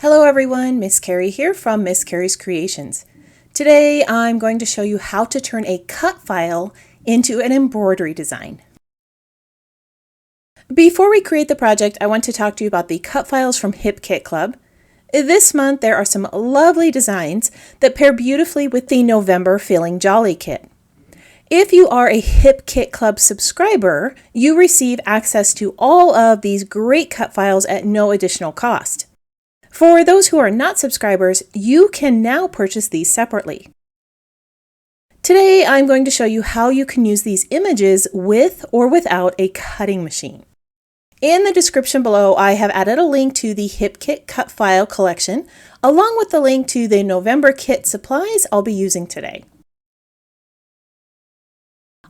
Hello everyone, Miss Carrie here from Miss Carrie's Creations. Today I'm going to show you how to turn a cut file into an embroidery design. Before we create the project, I want to talk to you about the cut files from Hip Kit Club. This month there are some lovely designs that pair beautifully with the November Feeling Jolly kit. If you are a Hip Kit Club subscriber, you receive access to all of these great cut files at no additional cost. For those who are not subscribers, you can now purchase these separately. Today, I'm going to show you how you can use these images with or without a cutting machine. In the description below, I have added a link to the Hip Kit Cut File collection, along with the link to the November kit supplies I'll be using today.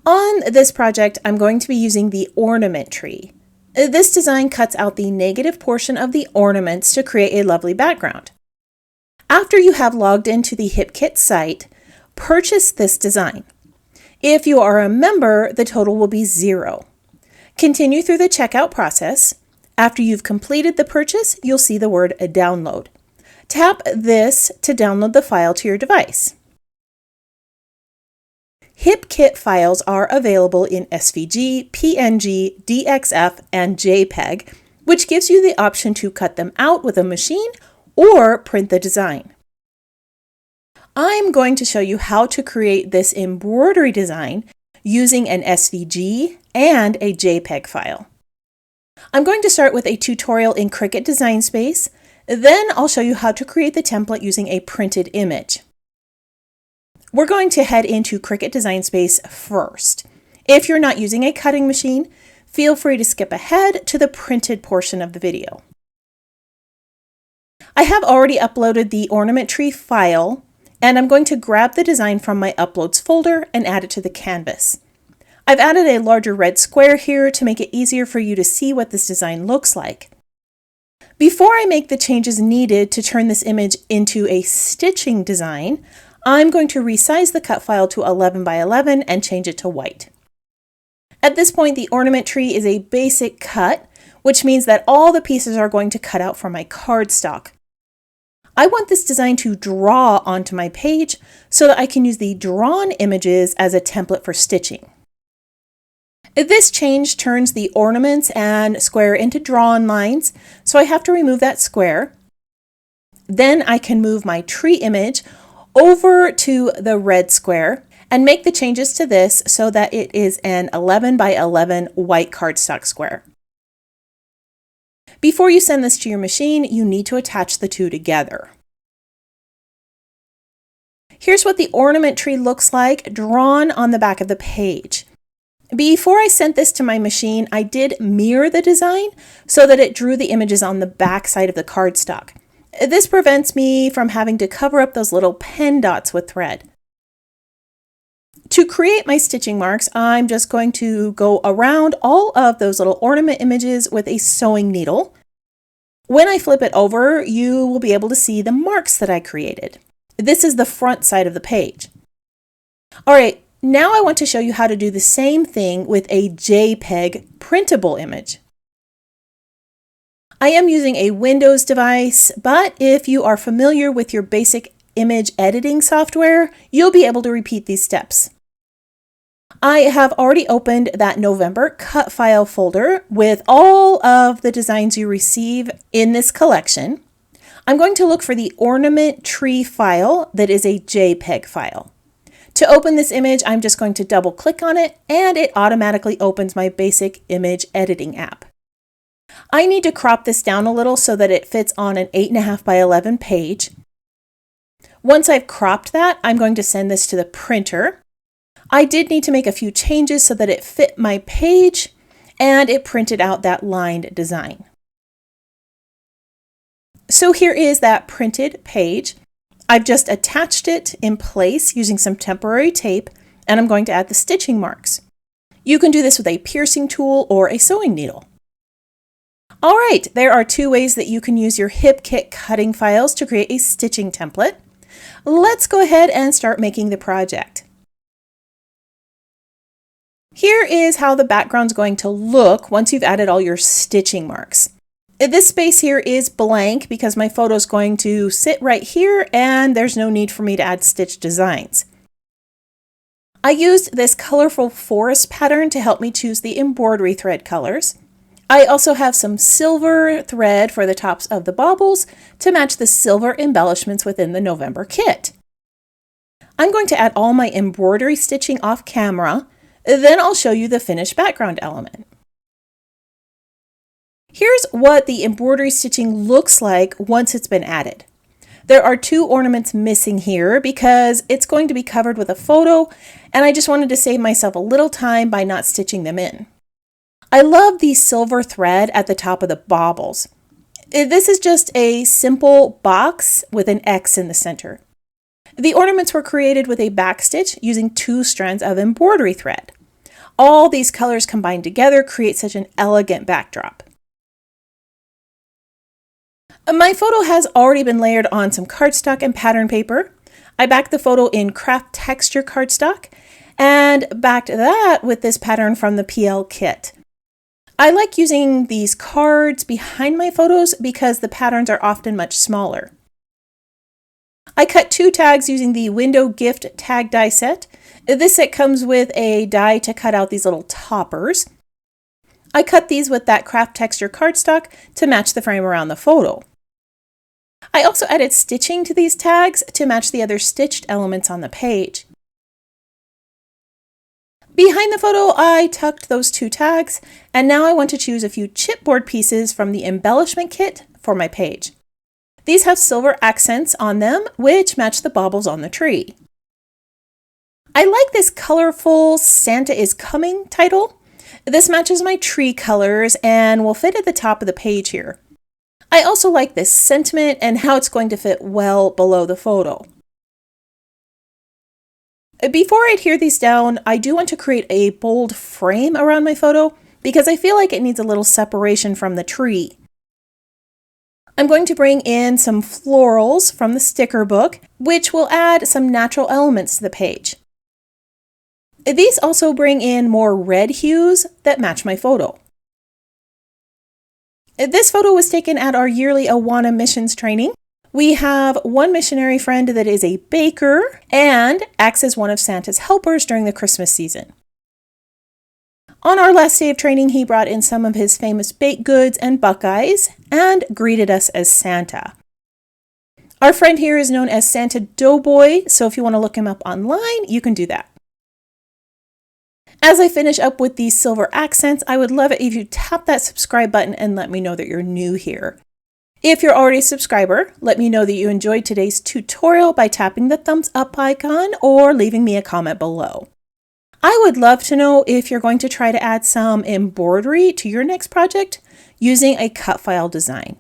On this project, I'm going to be using the ornament tree. This design cuts out the negative portion of the ornaments to create a lovely background. After you have logged into the HipKit site, purchase this design. If you are a member, the total will be $0. Continue through the checkout process. After you've completed the purchase, you'll see the word download. Tap this to download the file to your device. HipKit files are available in SVG, PNG, DXF, and JPEG, which gives you the option to cut them out with a machine or print the design. I'm going to show you how to create this embroidery design using an SVG and a JPEG file. I'm going to start with a tutorial in Cricut Design Space, then I'll show you how to create the template using a printed image. We're going to head into Cricut Design Space first. If you're not using a cutting machine, feel free to skip ahead to the printed portion of the video. I have already uploaded the ornament tree file, and I'm going to grab the design from my Uploads folder and add it to the canvas. I've added a larger red square here to make it easier for you to see what this design looks like. Before I make the changes needed to turn this image into a stitching design, I'm going to resize the cut file to 11 by 11 and change it to white. At this point, the ornament tree is a basic cut, which means that all the pieces are going to cut out from my cardstock. I want this design to draw onto my page so that I can use the drawn images as a template for stitching. This change turns the ornaments and square into drawn lines, so I have to remove that square. Then I can move my tree image over to the red square and make the changes to this so that it is an 11 by 11 white cardstock square. Before you send this to your machine, you need to attach the two together. Here's what the ornament tree looks like drawn on the back of the page. Before I sent this to my machine, I did mirror the design so that it drew the images on the back side of the cardstock. This prevents me from having to cover up those little pen dots with thread. To create my stitching marks, I'm just going to go around all of those little ornament images with a sewing needle. When I flip it over, you will be able to see the marks that I created. This is the front side of the page. All right, now I want to show you how to do the same thing with a JPEG printable image. I am using a Windows device, but if you are familiar with your basic image editing software, you'll be able to repeat these steps. I have already opened that November cut file folder with all of the designs you receive in this collection. I'm going to look for the ornament tree file that is a JPEG file. To open this image, I'm just going to double click on it and it automatically opens my basic image editing app. I need to crop this down a little so that it fits on an 8.5 by 11 page. Once I've cropped that, I'm going to send this to the printer. I did need to make a few changes so that it fit my page and it printed out that lined design. So here is that printed page. I've just attached it in place using some temporary tape, and I'm going to add the stitching marks. You can do this with a piercing tool or a sewing needle. All right, there are two ways that you can use your HipKit cutting files to create a stitching template. Let's go ahead and start making the project. Here is how the background's going to look once you've added all your stitching marks. This space here is blank because my photo is going to sit right here and there's no need for me to add stitch designs. I used this colorful forest pattern to help me choose the embroidery thread colors. I also have some silver thread for the tops of the baubles to match the silver embellishments within the November kit. I'm going to add all my embroidery stitching off camera, then I'll show you the finished background element. Here's what the embroidery stitching looks like once it's been added. There are 2 ornaments missing here because it's going to be covered with a photo, and I just wanted to save myself a little time by not stitching them in. I love the silver thread at the top of the baubles. This is just a simple box with an X in the center. The ornaments were created with a backstitch using 2 strands of embroidery thread. All these colors combined together create such an elegant backdrop. My photo has already been layered on some cardstock and pattern paper. I backed the photo in craft texture cardstock and backed that with this pattern from the PL kit. I like using these cards behind my photos because the patterns are often much smaller. I cut 2 tags using the window gift tag die set. This set comes with a die to cut out these little toppers. I cut these with that craft texture cardstock to match the frame around the photo. I also added stitching to these tags to match the other stitched elements on the page. Behind the photo, I tucked those 2 tags, and now I want to choose a few chipboard pieces from the embellishment kit for my page. These have silver accents on them, which match the baubles on the tree. I like this colorful "Santa is Coming" title. This matches my tree colors and will fit at the top of the page here. I also like this sentiment and how it's going to fit well below the photo. Before I adhere these down, I do want to create a bold frame around my photo because I feel like it needs a little separation from the tree. I'm going to bring in some florals from the sticker book, which will add some natural elements to the page. These also bring in more red hues that match my photo. This photo was taken at our yearly Awana missions training. We have one missionary friend that is a baker and acts as one of Santa's helpers during the Christmas season. On our last day of training, he brought in some of his famous baked goods and buckeyes and greeted us as Santa. Our friend here is known as Santa Doughboy, so if you want to look him up online, you can do that. As I finish up with these silver accents, I would love it if you tap that subscribe button and let me know that you're new here. If you're already a subscriber, let me know that you enjoyed today's tutorial by tapping the thumbs up icon or leaving me a comment below. I would love to know if you're going to try to add some embroidery to your next project using a cut file design.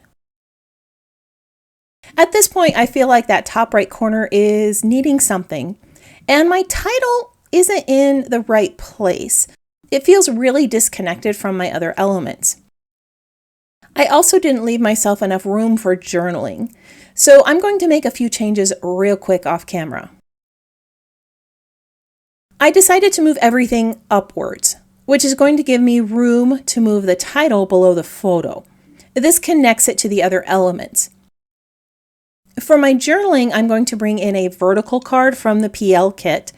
At this point, I feel like that top right corner is needing something, and my title isn't in the right place. It feels really disconnected from my other elements. I also didn't leave myself enough room for journaling, so I'm going to make a few changes real quick off camera. I decided to move everything upwards, which is going to give me room to move the title below the photo. This connects it to the other elements. For my journaling, I'm going to bring in a vertical card from the PL kit.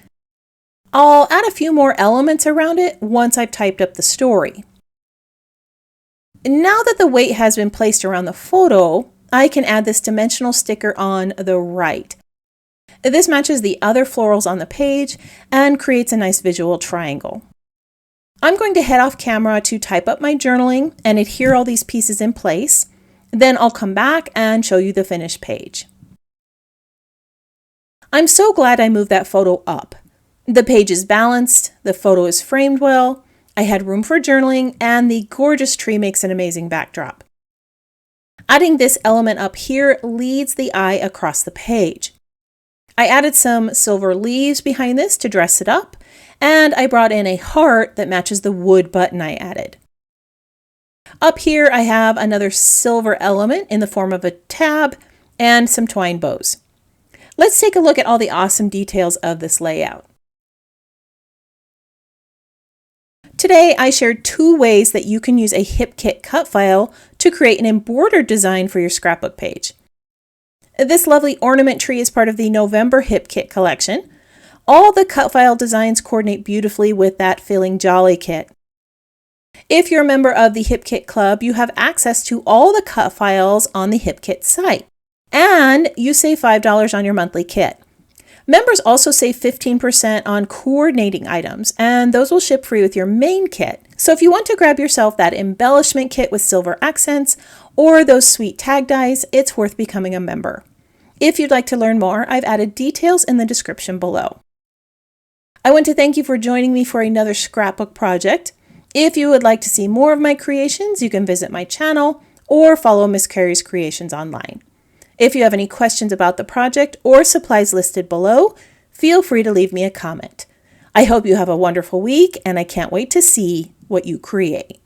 I'll add a few more elements around it once I've typed up the story. Now that the weight has been placed around the photo, I can add this dimensional sticker on the right. This matches the other florals on the page and creates a nice visual triangle. I'm going to head off camera to type up my journaling and adhere all these pieces in place. Then I'll come back and show you the finished page. I'm so glad I moved that photo up. The page is balanced, the photo is framed well, I had room for journaling, and the gorgeous tree makes an amazing backdrop. Adding this element up here leads the eye across the page. I added some silver leaves behind this to dress it up, and I brought in a heart that matches the wood button I added. Up here I have another silver element in the form of a tab and some twine bows. Let's take a look at all the awesome details of this layout. Today I shared 2 ways that you can use a HipKit cut file to create an embroidered design for your scrapbook page. This lovely ornament tree is part of the November Hip Kit collection. All the cut file designs coordinate beautifully with that Feeling Jolly kit. If you're a member of the Hip Kit Club, you have access to all the cut files on the Hip Kit site, and you save $5 on your monthly kit. Members also save 15% on coordinating items, and those will ship free with your main kit. So if you want to grab yourself that embellishment kit with silver accents or those sweet tag dies, it's worth becoming a member. If you'd like to learn more, I've added details in the description below. I want to thank you for joining me for another scrapbook project. If you would like to see more of my creations, you can visit my channel or follow Miss Carrie's Creations online. If you have any questions about the project or supplies listed below, feel free to leave me a comment. I hope you have a wonderful week, and I can't wait to see what you create.